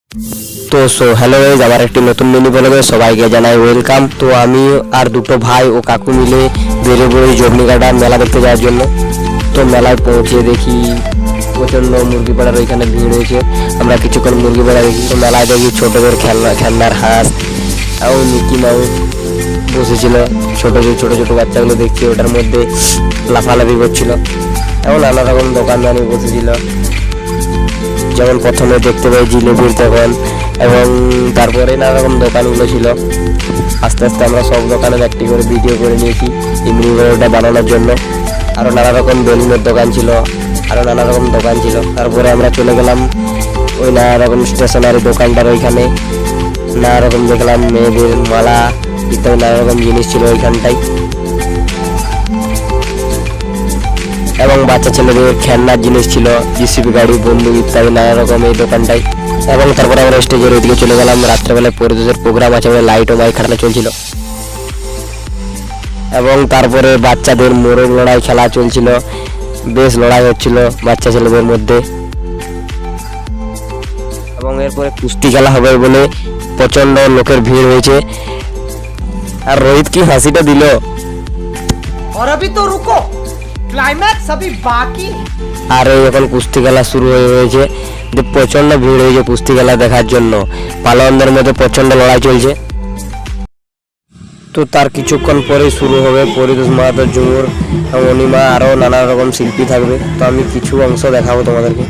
তো hello guys, আবার একটি নতুন মিনি ব্লগে সবাইকে জানাই ওয়েলকাম। তো আমি আর দুটো ভাই ও কাকু মিলে বেরিয়ে পড়ি জবনিঘাটা মেলা দেখতে যাওয়ার জন্য। তো মেলায় পৌঁছে দেখি প্রচণ্ড মুরগি পাড়ার ওইখানে ভিড় হয়েছে। আমরা কিছুক্ষণ মুরগি পাড়া দেখি। তো মেলায় দেখি ছোটদের খেলনার হাঁস এবং মিকি মাউস বসেছিল। ছোট ছোট বাচ্চাগুলো দেখছি ওটার মধ্যে লাফালাফি করছিল এবং নানা রকম দোকানদানি বসেছিল। যেমন প্রথমে দেখতে পাই জিলেবির দোকান এবং তারপরে নানা রকম দোকানগুলো ছিল। আস্তে আস্তে আমরা সব দোকানের একটি করে ভিডিও করে নিয়েছি এই মিনি ব্লগটা বানানোর জন্য। আরও নানা রকম বেলুনের দোকান ছিল, আরও নানা রকম দোকান ছিল। তারপরে আমরা চলে গেলাম ওই নানা রকম স্টেশনারি দোকানটার ওইখানে। নানা রকম দেখলাম মেয়েদের মালা ইত্যাদি নানা রকম জিনিস ছিল ওইখানটায়, এবং বাচ্চা ছেলেদের খেলনার জিনিস ছিল, জিসিবি গাড়ি, বন্দুক ইত্যাদি নানা রকম এই দোকানটায়। এবং তারপরে আমরা স্টেজের ওইদিকে চলে গেলাম। রাত্রেবেলায় পরিতোষের প্রোগ্রাম আছে বলে লাইট ও মাইক খাটানো চলছিল, এবং তারপরে বাচ্চাদের মোরগ লড়াই খেলা চলছিল। বেশ লড়াই হচ্ছিল বাচ্চা ছেলেদের মধ্যে, এবং এরপরে কুস্তি খেলা হবে বলে প্রচন্ড লোকের ভিড় হয়েছে। আর রোহিত কি হাসিটা দিল। और अभी तो रुको, क्लाइमैक्स अभी बाकी। আর এই এখন কুস্তি খেলা শুরু হয়েছে, যে প্রচন্ড ভিড় হয়েছে কুস্তি খেলা দেখার জন্য। পালোয়ানদের মধ্যে প্রচন্ড লড়াই চলছে। তো তার কিছুক্ষণ পরেই শুরু হবে পরিতোষ মাহাতো, ঝুমুর, অনিমা, আরও নানা রকম শিল্পী থাকবে। তো আমি কিছু অংশ দেখাবো তোমাদেরকে।